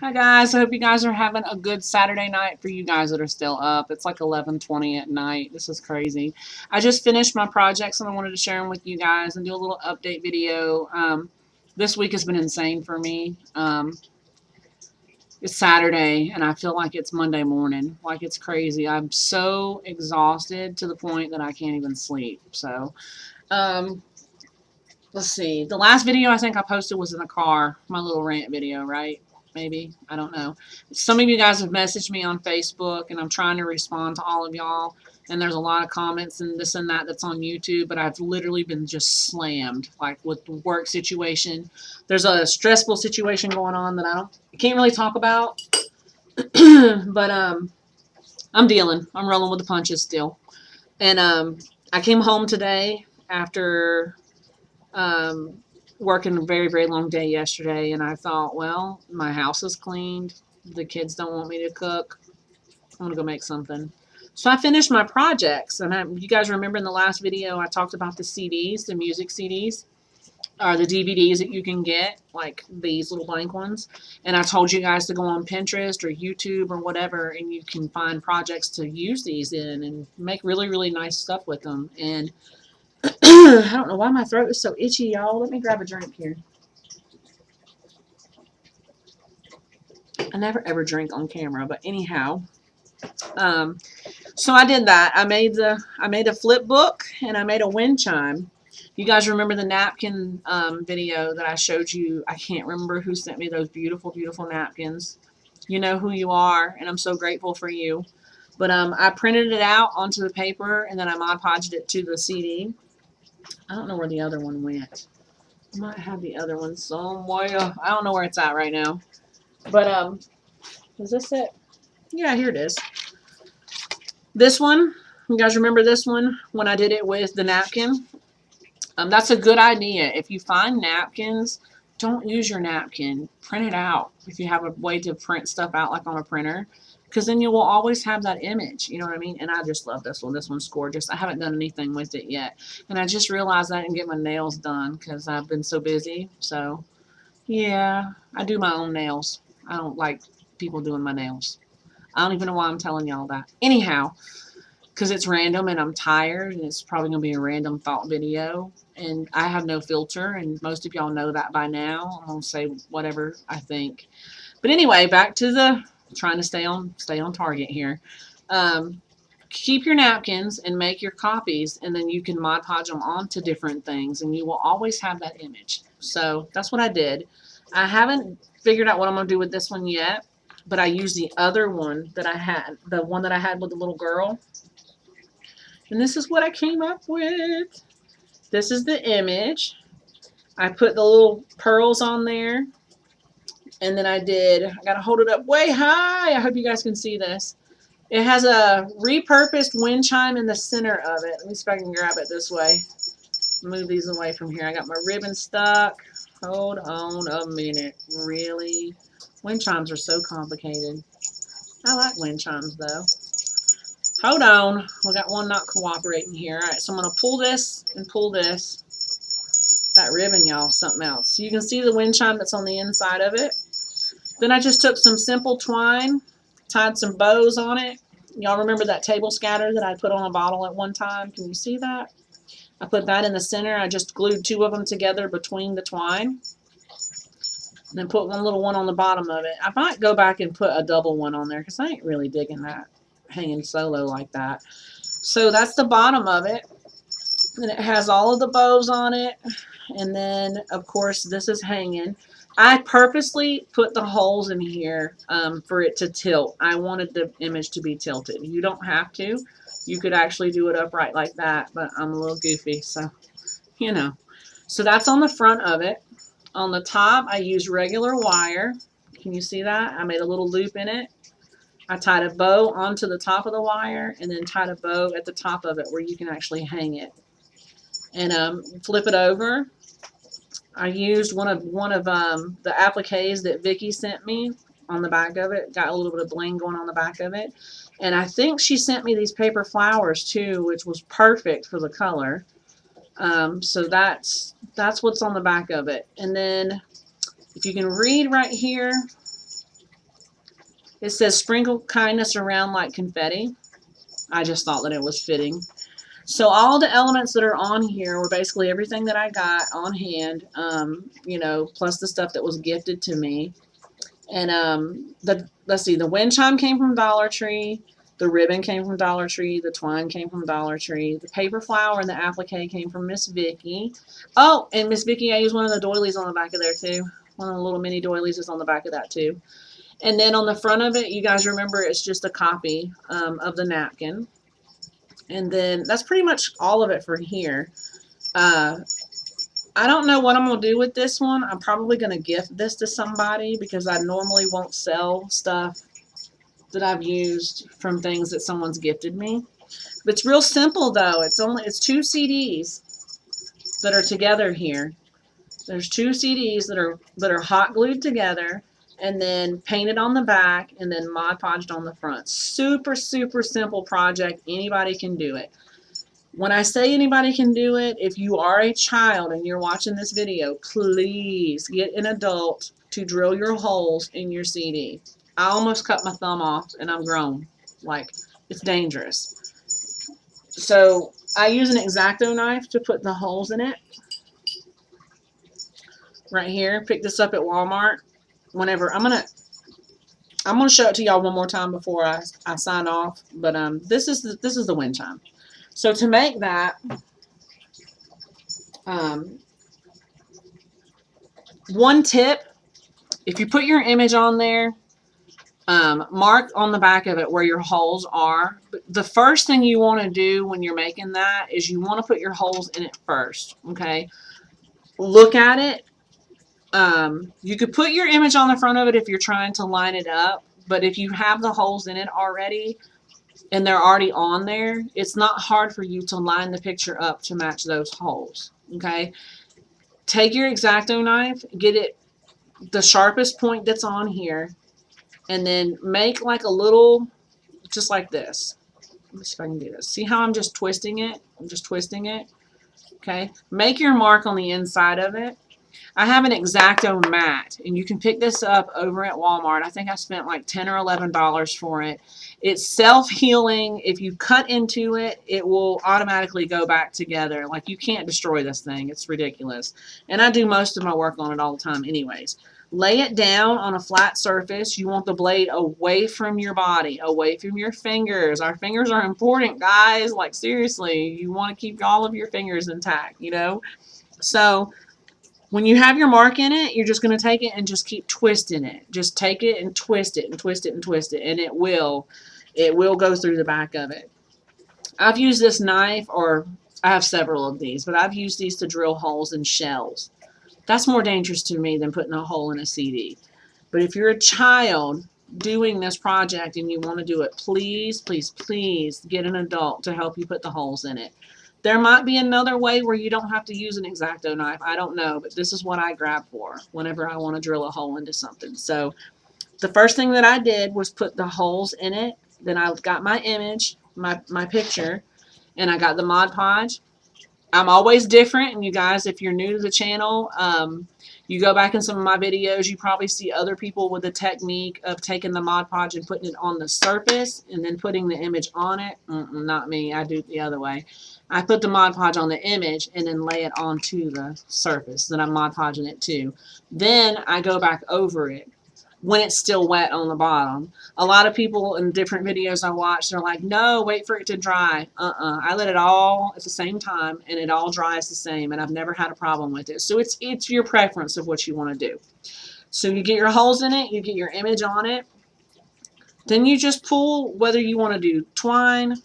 Hi guys, I hope you guys are having a good Saturday night for you guys that are still up. It's like 11:20 at night. This is crazy. I just finished my projects and I wanted to share them with you guys and do a little update video. This week has been insane for me. It's Saturday and I feel like it's Monday morning. Like it's crazy. I'm so exhausted to the point that I can't even sleep. Um, let's see. The last video I think I posted was in the car, my little rant video, right? Maybe. I don't know. Some of you guys have messaged me on Facebook, and I'm trying to respond to all of y'all. And there's a lot of comments and this and that that's on YouTube, but I've literally been just slammed, like with the work situation. There's a stressful situation going on that I can't really talk about, but I'm dealing. I'm rolling with the punches still. And I came home today after um, working a very, very long day yesterday, and I thought, well, my house is cleaned. The kids don't want me to cook. I'm going to go make something. So I finished my projects. And you guys remember in the last video, I talked about the CDs, the music CDs, or the DVDs that you can get, like these little blank ones. And I told you guys to go on Pinterest or YouTube or whatever, and you can find projects to use these in and make really, really nice stuff with them. And I don't know why my throat is so itchy, y'all. Let me grab a drink here. I never ever drink on camera, but anyhow, um, so I did that. I made a flip book and I made a wind chime. You guys remember the napkin video that I showed you? I can't remember who sent me those beautiful, beautiful napkins. You know who you are, and I'm so grateful for you. But I printed it out onto the paper and then I Mod Podged it to the CD. I don't know where the other one went. I might have the other one somewhere. I don't know where it's at right now. But is this it? Yeah, here it is. This one, you guys remember this one when I did it with the napkin? That's a good idea. If you find napkins, don't use your napkin. Print it out if you have a way to print stuff out like on a printer. Because then you will always have that image. You know what I mean? And I just love this one. This one's gorgeous. I haven't done anything with it yet. And I just realized I didn't get my nails done because I've been so busy. So, yeah, I do my own nails. I don't like people doing my nails. I don't even know why I'm telling y'all that. Anyhow, because it's random and I'm tired and it's probably going to be a random thought video. And I have no filter, and most of y'all know that by now. I'm going to say whatever I think. But anyway, back to the trying to stay on target here. Um, keep your napkins and make your copies, and then you can Mod Podge them onto different things, and you will always have that image. So that's what I did. I haven't figured out what I'm going to do with this one yet, but I used the other one that I had, the one that I had with the little girl. And this is what I came up with. This is the image. I put the little pearls on there. And then I got to hold it up way high. I hope you guys can see this. It has a repurposed wind chime in the center of it. Let me see if I can grab it this way. Move these away from here. I got my ribbon stuck. Hold on a minute. Really? Wind chimes are so complicated. I like wind chimes though. Hold on. We got one not cooperating here. All right, so I'm going to pull this and pull this. That ribbon, y'all, something else. So you can see the wind chime that's on the inside of it. Then I just took some simple twine, tied some bows on it. Y'all remember that table scatter that I put on a bottle at one time? Can you see that? I put that in the center. I just glued two of them together between the twine. And then put one little one on the bottom of it. I might go back and put a double one on there because I ain't really digging that hanging solo like that. So that's the bottom of it. And it has all of the bows on it. And then, of course, this is hanging. I purposely put the holes in here for it to tilt. I wanted the image to be tilted. You don't have to. You could actually do it upright like that, but I'm a little goofy, so, you know. So that's on the front of it. On the top, I used regular wire. Can you see that? I made a little loop in it. I tied a bow onto the top of the wire and then tied a bow at the top of it where you can actually hang it. And flip it over. I used one of the appliques that Vicky sent me on the back of it. Got a little bit of bling going on the back of it. And I think she sent me these paper flowers too, which was perfect for the color. So that's what's on the back of it. And then if you can read right here, It says sprinkle kindness around like confetti. I just thought that it was fitting. So all the elements that are on here were basically everything that I got on hand, you know, plus the stuff that was gifted to me. And let's see, the wind chime came from Dollar Tree. The ribbon came from Dollar Tree. The twine came from Dollar Tree. The paper flower and the applique came from Miss Vicky. Oh, and Miss Vicky, I used one of the doilies on the back of there too. One of the little mini doilies is on the back of that too. And then on the front of it, you guys remember it's just a copy of the napkin. And then that's pretty much all of it for here. Uh, I don't know what I'm going to do with this one. I'm probably going to gift this to somebody because I normally won't sell stuff that I've used from things that someone's gifted me. But it's real simple though. It's 2 CDs that are together here. There's 2 CDs that are hot glued together and then painted on the back and then Mod Podged on the front. Super, super simple project. Anybody can do it. When I say anybody can do it, if you are a child and you're watching this video, please get an adult to drill your holes in your CD. I almost cut my thumb off and I'm grown. Like, it's dangerous. So I use an X-Acto knife to put the holes in it. Right here. Pick this up at Walmart. Whenever I'm gonna show it to y'all one more time before I sign off. But this is the wind chime. So to make that, one tip, if you put your image on there, mark on the back of it where your holes are. The first thing you want to do when you're making that is you want to put your holes in it first. Okay, look at it. You could put your image on the front of it if you're trying to line it up, but if you have the holes in it already and they're already on there, it's not hard for you to line the picture up to match those holes. Okay, take your X-Acto knife, get it the sharpest point that's on here, and then make like a little, just like this. Let me see if I can do this. See how I'm just twisting it? I'm just twisting it. Okay, make your mark on the inside of it. I have an X-Acto mat, and you can pick this up over at Walmart. I think I spent like $10 or $11 for it. It's self-healing. If you cut into it, it will automatically go back together. Like, you can't destroy this thing. It's ridiculous. And I do most of my work on it all the time anyways. Lay it down on a flat surface. You want the blade away from your body, away from your fingers. Our fingers are important, guys. Like, seriously, you want to keep all of your fingers intact, you know? So when you have your mark in it, you're just going to take it and just keep twisting it. Just take it and twist it and twist it and twist it, and it will go through the back of it. I've used this knife, or I have several of these, but I've used these to drill holes in shells. That's more dangerous to me than putting a hole in a CD. But if you're a child doing this project and you want to do it, please, please, please get an adult to help you put the holes in it. There might be another way where you don't have to use an X-Acto knife. I don't know, but this is what I grab for whenever I want to drill a hole into something. So the first thing that I did was put the holes in it. Then I got my image, my picture, and I got the Mod Podge. I'm always different, and you guys, if you're new to the channel, you go back in some of my videos, you probably see other people with the technique of taking the Mod Podge and putting it on the surface and then putting the image on it. Not me. I do it the other way. I put the Mod Podge on the image and then lay it onto the surface. Then I'm Mod Podging it too. Then I go back over it when it's still wet on the bottom. A lot of people in different videos I watch, they're like, no, wait for it to dry. I let it all at the same time, and it all dries the same, and I've never had a problem with it. So it's your preference of what you want to do. So you get your holes in it, you get your image on it, then you just pull, whether you want to do twine,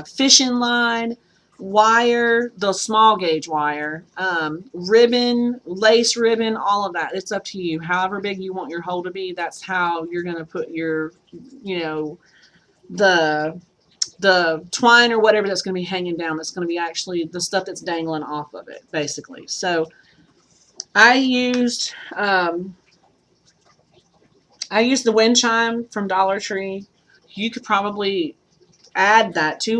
fishing line, wire, the small gauge wire, ribbon, lace ribbon, all of that. It's up to you. However big you want your hole to be, that's how you're going to put your, you know, the twine or whatever that's going to be hanging down. That's going to be actually the stuff that's dangling off of it, basically. So I used the wind chime from Dollar Tree. You could probably add that to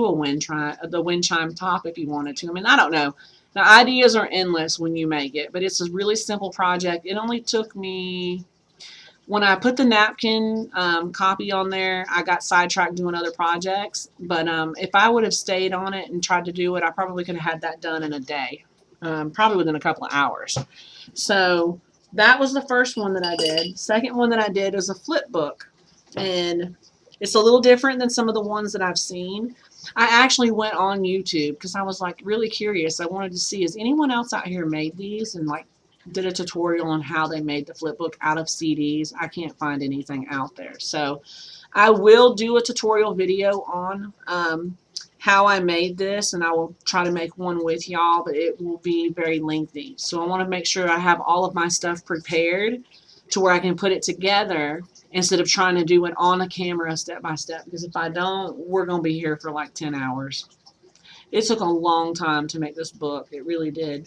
the wind chime top if you wanted to. I mean, I don't know. The ideas are endless when you make it, but it's a really simple project. It only took me When I put the napkin copy on there, I got sidetracked doing other projects. But if I would have stayed on it and tried to do it, I probably could have had that done in a day, probably within a couple of hours. So that was the first one that I did. Second one that I did was a flip book. And it's a little different than some of the ones that I've seen. I actually went on YouTube because I was like really curious. I wanted to see, has anyone else out here made these and like did a tutorial on how they made the flip book out of CDs. I can't find anything out there. So I will do a tutorial video on how I made this, and I will try to make one with y'all, but it will be very lengthy. So I want to make sure I have all of my stuff prepared to where I can put it together instead of trying to do it on a camera step by step, because if I don't, we're going to be here for like 10 hours. It took a long time to make this book. It really did.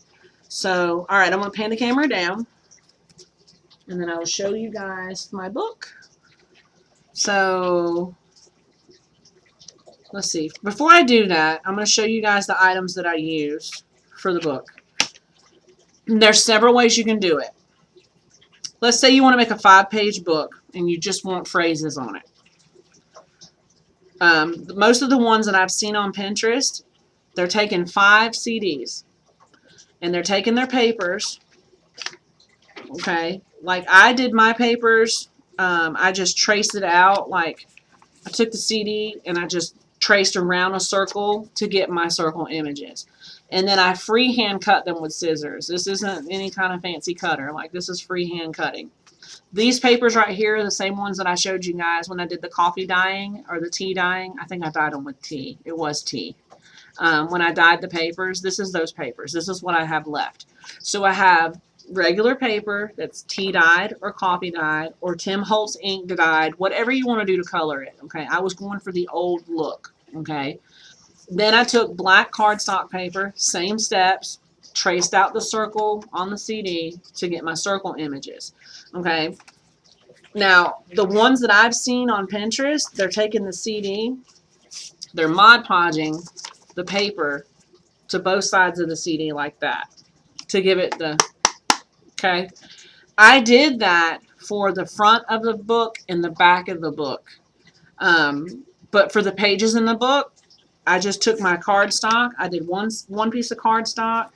So, all right, I'm going to pan the camera down, and then I will show you guys my book. So, let's see. Before I do that, I'm going to show you guys the items that I used for the book. There's several ways you can do it. Let's say you want to make a 5-page book, and you just want phrases on it. Most of the ones that I've seen on Pinterest, they're taking 5 CDs, and they're taking their papers. Okay, like I did my papers, I just traced it out. Like I took the CD and I just traced around a circle to get my circle images. And then I freehand cut them with scissors. This isn't any kind of fancy cutter. Like this is freehand cutting. These papers right here are the same ones that I showed you guys when I did the coffee dyeing or the tea dyeing. I think I dyed them with tea. It was tea. When I dyed the papers, this is those papers. This is what I have left. So I have regular paper that's tea dyed or coffee dyed or Tim Holtz ink dyed, whatever you want to do to color it. Okay, I was going for the old look. Okay, then I took black cardstock paper, same steps, traced out the circle on the CD to get my circle images. Okay, now the ones that I've seen on Pinterest, they're taking the CD, they're Mod Podging the paper to both sides of the CD like that to give it the, okay. I did that for the front of the book and the back of the book. But for the pages in the book, I just took my cardstock. I did one piece of cardstock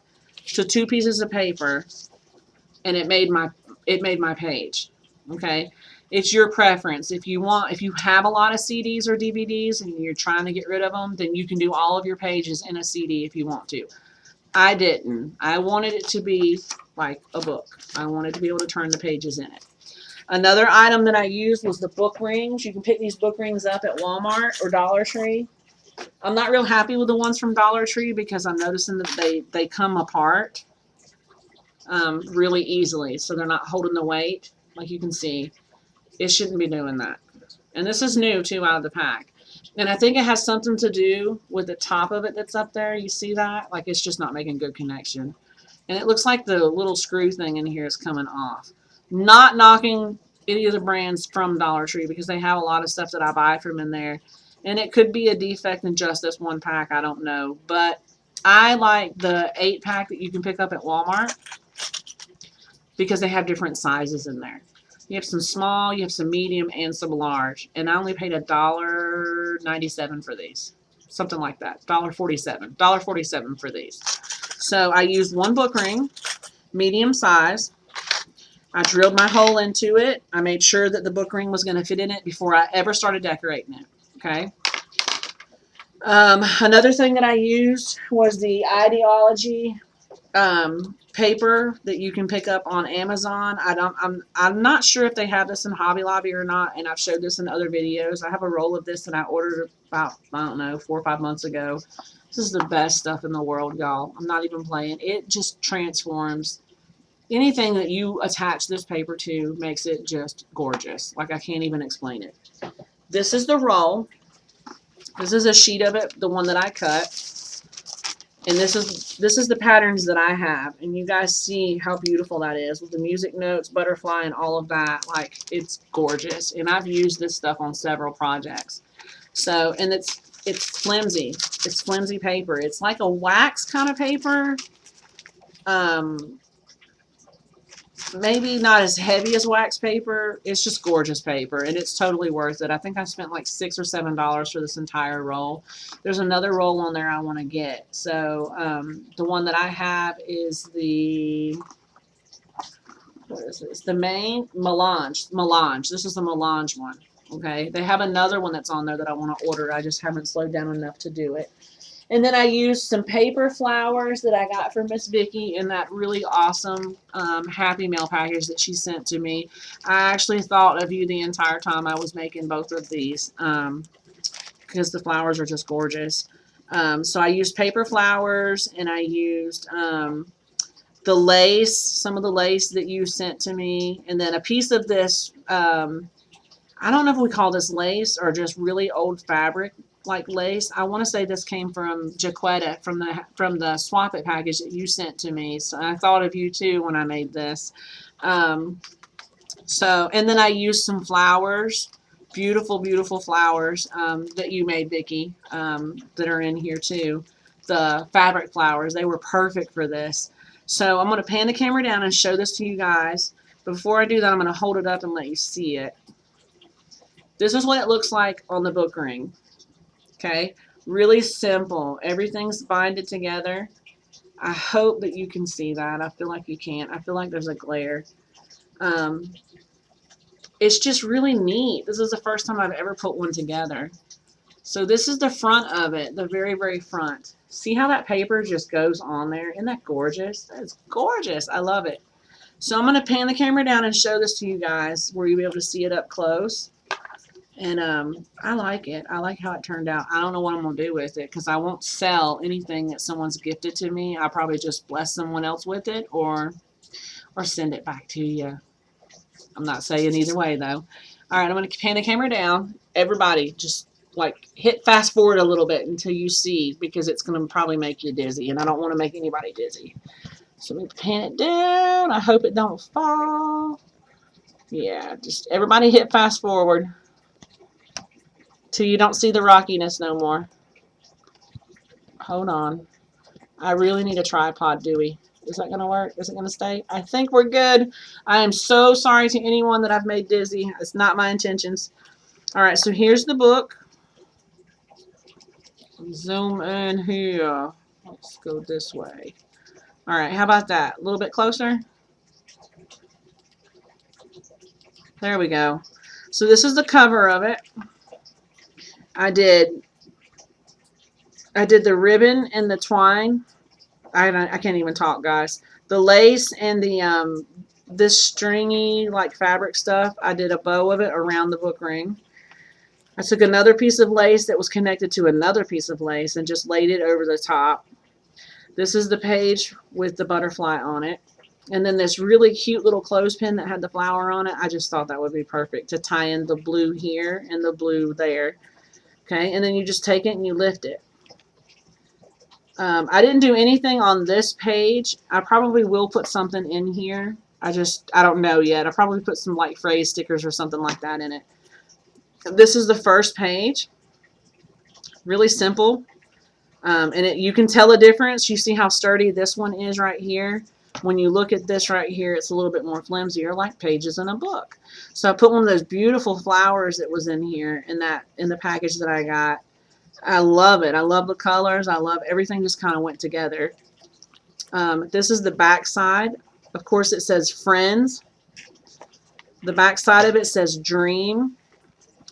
to 2 pieces of paper, and it made my page. Okay, it's your preference. If you have a lot of CDs or DVDs and you're trying to get rid of them, then you can do all of your pages in a CD if you want to. I didn't. I wanted it to be like a book. I wanted to be able to turn the pages in it. Another item that I used was the book rings. You can pick these book rings up at Walmart or Dollar Tree. I'm not real happy with the ones from Dollar Tree because I'm noticing that they come apart really easily, so they're not holding the weight. Like you can see, it shouldn't be doing that. And this is new too, out of the pack. And I think it has something to do with the top of it that's up there. You see that? Like it's just not making good connection. And it looks like the little screw thing in here is coming off. Not knocking any of the brands from Dollar Tree because they have a lot of stuff that I buy from in there. And it could be a defect in just this one pack. I don't know. But I like the 8-pack that you can pick up at Walmart because they have different sizes in there. You have some small, you have some medium, and some large. And I only paid $1.97 for these. Something like that. $1.47. $1.47 for these. So I used one book ring, medium size. I drilled my hole into it. I made sure that the book ring was going to fit in it before I ever started decorating it. Okay. Another thing that I used was the Ideology paper that you can pick up on Amazon. I'm not sure if they have this in Hobby Lobby or not, and I've showed this in other videos. I have a roll of this that I ordered about, I don't know, 4 or 5 months ago. This is the best stuff in the world, y'all. I'm not even playing. It just transforms. Anything that you attach this paper to makes it just gorgeous. Like I can't even explain it. This is the roll. This is a sheet of it, the one that I cut. And this is the patterns that I have. And you guys see how beautiful that is with the music notes, butterfly, and all of that. Like, it's gorgeous. And I've used this stuff on several projects. So, and it's flimsy. It's flimsy paper. It's like a wax kind of paper. maybe not as heavy as wax paper. It's just gorgeous paper, and it's totally worth it. I think I spent like $6 or $7 for this entire roll. There's another roll on there I want to get. So the one that I have is the, what is this? The main melange. Melange. This is the melange one. Okay. They have another one that's on there that I want to order. I just haven't slowed down enough to do it. And then I used some paper flowers that I got from Miss Vicki in that really awesome Happy Mail package that she sent to me. I actually thought of you the entire time I was making both of these because the flowers are just gorgeous. So I used paper flowers, and I used the lace, some of the lace that you sent to me, and then a piece of this, I don't know if we call this lace or just really old fabric like lace. I want to say this came from Jaquetta from the Swap It package that you sent to me. So I thought of you too when I made this. And then I used some flowers, beautiful, beautiful flowers that you made, Vicki, that are in here too. The fabric flowers, they were perfect for this. So I'm going to pan the camera down and show this to you guys. Before I do that, I'm going to hold it up and let you see it. This is what it looks like on the book ring. Okay, really simple. Everything's binded together. I hope that you can see that. I feel like you can't. I feel like there's a glare. It's just really neat. This is the first time I've ever put one together. So this is the front of it, the very, very front. See how that paper just goes on there? Isn't that gorgeous? That's gorgeous. I love it. So I'm going to pan the camera down and show this to you guys where you'll be able to see it up close. And I like it. I like how it turned out. I don't know what I'm going to do with it because I won't sell anything that someone's gifted to me. I'll probably just bless someone else with it or send it back to you. I'm not saying either way, though. All right, I'm going to pan the camera down. Everybody, just like hit fast forward a little bit until you see, because it's going to probably make you dizzy, and I don't want to make anybody dizzy. So let me pan it down. I hope it don't fall. Yeah, just everybody hit fast forward till you don't see the rockiness no more. Hold on. I really need a tripod, Dewey. Is that going to work? Is it going to stay? I think we're good. I am so sorry to anyone that I've made dizzy. It's not my intentions. All right, so here's the book. Zoom in here. Let's go this way. All right, how about that? A little bit closer. There we go. So this is the cover of it. I did the ribbon and the twine. I can't even talk, guys. The lace and the this stringy like fabric stuff, I did a bow of it around the book ring. I took another piece of lace that was connected to another piece of lace and just laid it over the top. This is the page with the butterfly on it. And then this really cute little clothespin that had the flower on it. I just thought that would be perfect to tie in the blue here and the blue there. Okay, and then you just take it and you lift it. I didn't do anything on this page. I probably will put something in here. I don't know yet. I'll probably put some like phrase stickers or something like that in it. This is the first page. Really simple. And you can tell a difference. You see how sturdy this one is right here. When you look at this right here, it's a little bit more flimsier, like pages in a book. So I put one of those beautiful flowers that was in here in the package that I got. I love it. I love the colors. I love everything just kind of went together. This is the back side. Of course, it says friends. The back side of it says dream.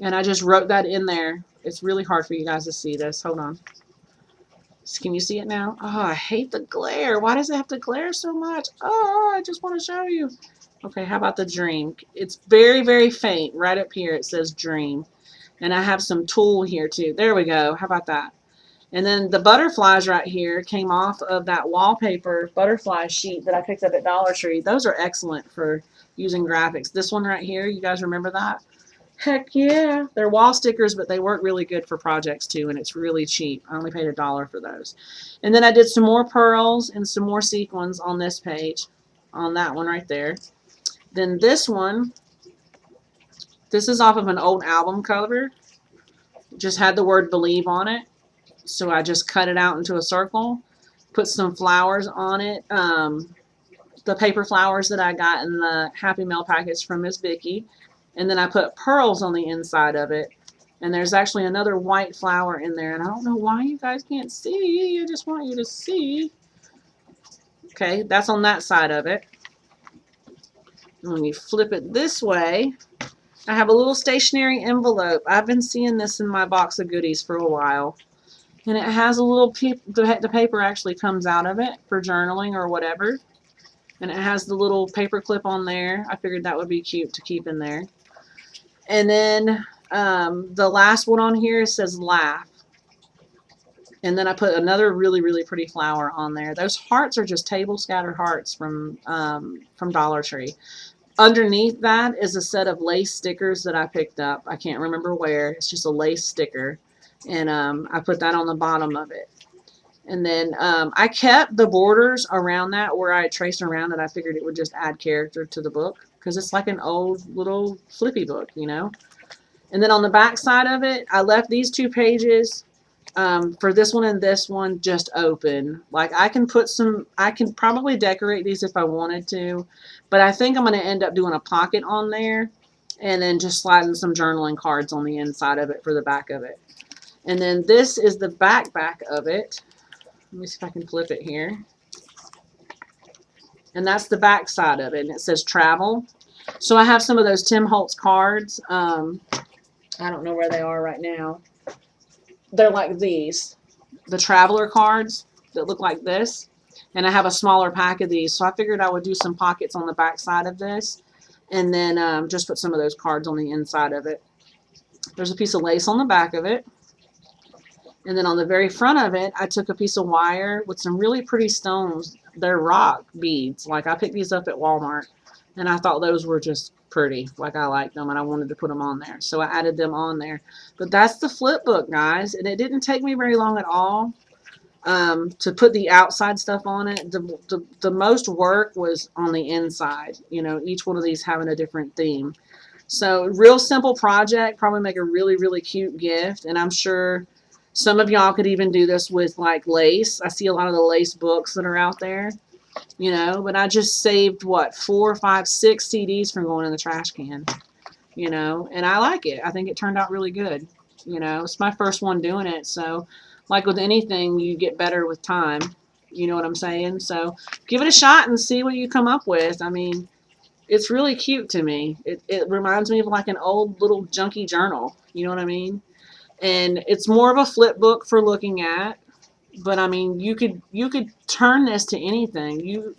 And I just wrote that in there. It's really hard for you guys to see this. Hold on. Can you see it now? Oh, I hate the glare. Why does it have to glare so much? Oh, I just want to show you. Okay, how about the dream? It's very, very faint. Right up here it says dream. And I have some tulle here too. There we go. How about that? And then the butterflies right here came off of that wallpaper butterfly sheet that I picked up at Dollar Tree. Those are excellent for using graphics. This one right here, you guys remember that? Heck yeah. They're wall stickers, but they work really good for projects too, and it's really cheap. I only paid $1 for those. And then I did some more pearls and some more sequins on this page, on that one right there. Then this one, this is off of an old album cover. Just had the word believe on it. So I just cut it out into a circle, put some flowers on it. The the paper flowers that I got in the Happy Mail package from Miss Vicky. And then I put pearls on the inside of it. And there's actually another white flower in there. And I don't know why you guys can't see. I just want you to see. Okay, that's on that side of it. And when you flip it this way, I have a little stationery envelope. I've been seeing this in my box of goodies for a while. And it has a little, the paper actually comes out of it for journaling or whatever. And it has the little paper clip on there. I figured that would be cute to keep in there. And then the last one on here says laugh. And then I put another really, really pretty flower on there. Those hearts are just table scattered hearts from Dollar Tree. Underneath that is a set of lace stickers that I picked up. I can't remember where. It's just a lace sticker. And I put that on the bottom of it. And then I kept the borders around that where I traced around it. I figured it would just add character to the book because it's like an old little flippy book, you know. And then on the back side of it, I left these 2 pages for this one and this one just open. Like I can probably decorate these if I wanted to, but I think I'm going to end up doing a pocket on there and then just sliding some journaling cards on the inside of it for the back of it. And then this is the back of it. Let me see if I can flip it here. And that's the back side of it. And it says travel. So I have some of those Tim Holtz cards. I don't know where they are right now. They're like these, the traveler cards that look like this. And I have a smaller pack of these. So I figured I would do some pockets on the back side of this. And then just put some of those cards on the inside of it. There's a piece of lace on the back of it. And then on the very front of it, I took a piece of wire with some really pretty stones. They're rock beads. Like I picked these up at Walmart. And I thought those were just pretty. Like I liked them and I wanted to put them on there. So I added them on there. But that's the flip book, guys. And it didn't take me very long at all to put the outside stuff on it. The most work was on the inside. You know, each one of these having a different theme. So real simple project. Probably make a really, really cute gift. And I'm sure some of y'all could even do this with like lace. I see a lot of the lace books that are out there. You know, but I just saved, what, 4, 5, 6 CDs from going in the trash can, you know, and I like it. I think it turned out really good. You know, it's my first one doing it. So, like with anything, you get better with time. You know what I'm saying? So, give it a shot and see what you come up with. I mean, it's really cute to me. It reminds me of like an old little junky journal. You know what I mean? And it's more of a flip book for looking at. But I mean, you could turn this to anything.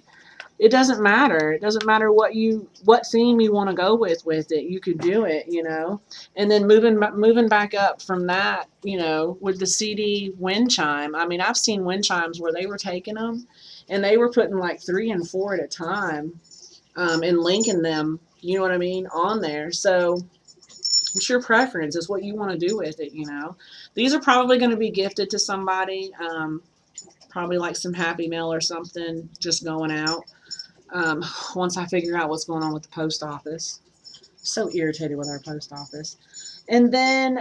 It doesn't matter. It doesn't matter what theme you want to go with it. You could do it, you know. And then moving back up from that, you know, with the CD wind chime. I mean, I've seen wind chimes where they were taking them, and they were putting like 3 and 4 at a time, and linking them. You know what I mean, on there. So it's your preference. It's what you want to do with it, you know. These are probably going to be gifted to somebody, probably like some Happy Mail or something, just going out. Once I figure out what's going on with the post office. So irritated with our post office. And then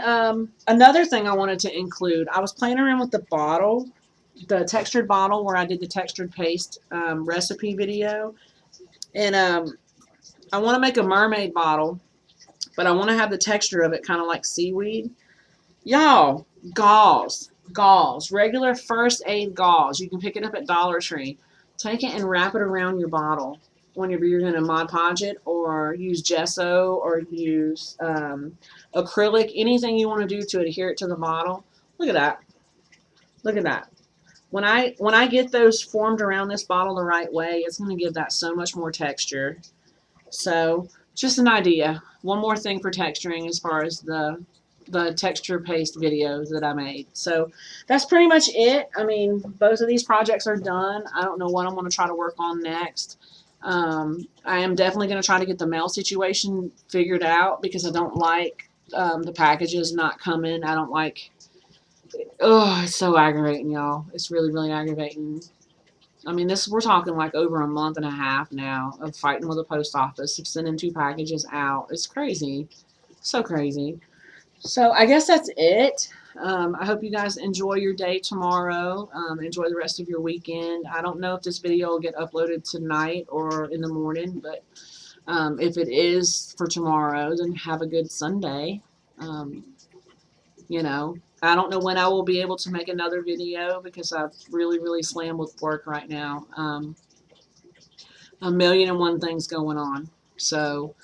another thing I wanted to include, I was playing around with the bottle, the textured bottle where I did the textured paste recipe video. And I want to make a mermaid bottle. But I want to have the texture of it kind of like seaweed. Y'all, gauze, regular first aid gauze. You can pick it up at Dollar Tree. Take it and wrap it around your bottle whenever you're going to Mod Podge it, or use gesso, or use acrylic, anything you want to do to adhere it to the bottle. Look at that. Look at that. When I get those formed around this bottle the right way, it's going to give that so much more texture. So just an idea. One more thing for texturing as far as the texture paste videos that I made. So that's pretty much it. I mean, both of these projects are done. I don't know what I'm going to try to work on next. I am definitely going to try to get the mail situation figured out because I don't like the packages not coming. I don't like... Oh, it's so aggravating, y'all. It's really, really aggravating. I mean, we're talking like over a month and a half now of fighting with the post office, of sending 2 packages out. It's crazy. So crazy. So I guess that's it. I hope you guys enjoy your day tomorrow. Enjoy the rest of your weekend. I don't know if this video will get uploaded tonight or in the morning, but if it is for tomorrow, then have a good Sunday. Um, you know, I don't know when I will be able to make another video because I've really slammed with work right now. A million and one things going on. So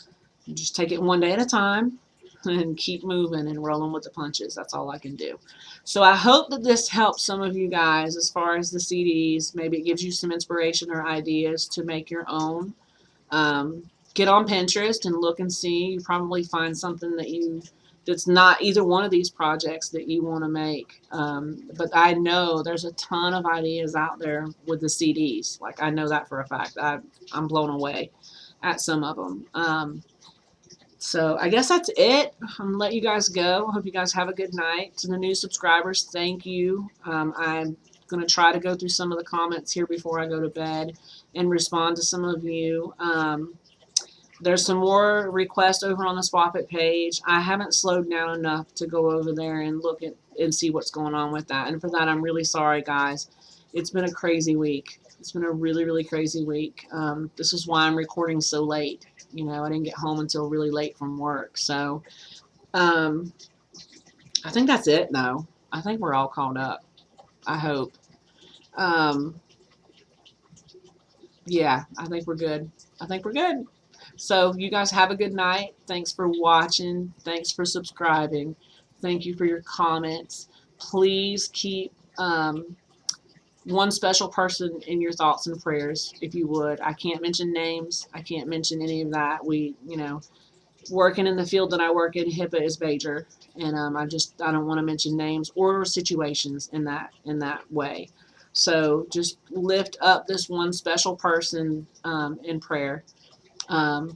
just take it one day at a time and keep moving and rolling with the punches. That's all I can do. So I hope that this helps some of you guys as far as the CDs. Maybe it gives you some inspiration or ideas to make your own. Get on Pinterest and look and see. You probably find something that's not either one of these projects that you want to make. But I know there's a ton of ideas out there with the CDs. Like, I know that for a fact. I'm blown away at some of them. So I guess that's it. I'm gonna let you guys go. I hope you guys have a good night. To the new subscribers, thank you. I'm gonna try to go through some of the comments here before I go to bed and respond to some of you. There's some more requests over on the Swap It page. I haven't slowed down enough to go over there and look at and see what's going on with that. And for that, I'm really sorry, guys. It's been a crazy week. It's been a really crazy week. This is why I'm recording so late. You know, I didn't get home until really late from work. So, I think that's it, though. I think we're all caught up. I hope. Yeah, I think we're good. I think we're good. So you guys have a good night. Thanks for watching. Thanks for subscribing. Thank you for your comments. Please keep one special person in your thoughts and prayers, if you would. I can't mention names. I can't mention any of that. Working in the field that I work in, HIPAA is major, and I don't want to mention names or situations in that way. So just lift up this one special person in prayer.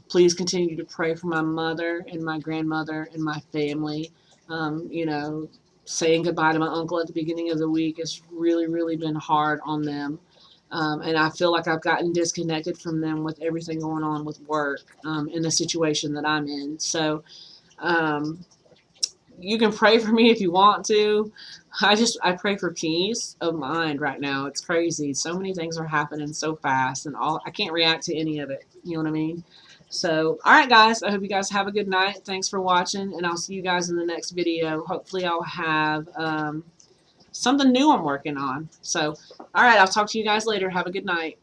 Please continue to pray for my mother and my grandmother and my family. Saying goodbye to my uncle at the beginning of the week has really been hard on them. And I feel like I've gotten disconnected from them with everything going on with work in the situation that I'm in. So you can pray for me if you want to. I pray for peace of mind right now. It's crazy. So many things are happening so fast, and I can't react to any of it. You know what I mean? So, all right, guys. I hope you guys have a good night. Thanks for watching, and I'll see you guys in the next video. Hopefully, I'll have something new I'm working on. So, all right. I'll talk to you guys later. Have a good night.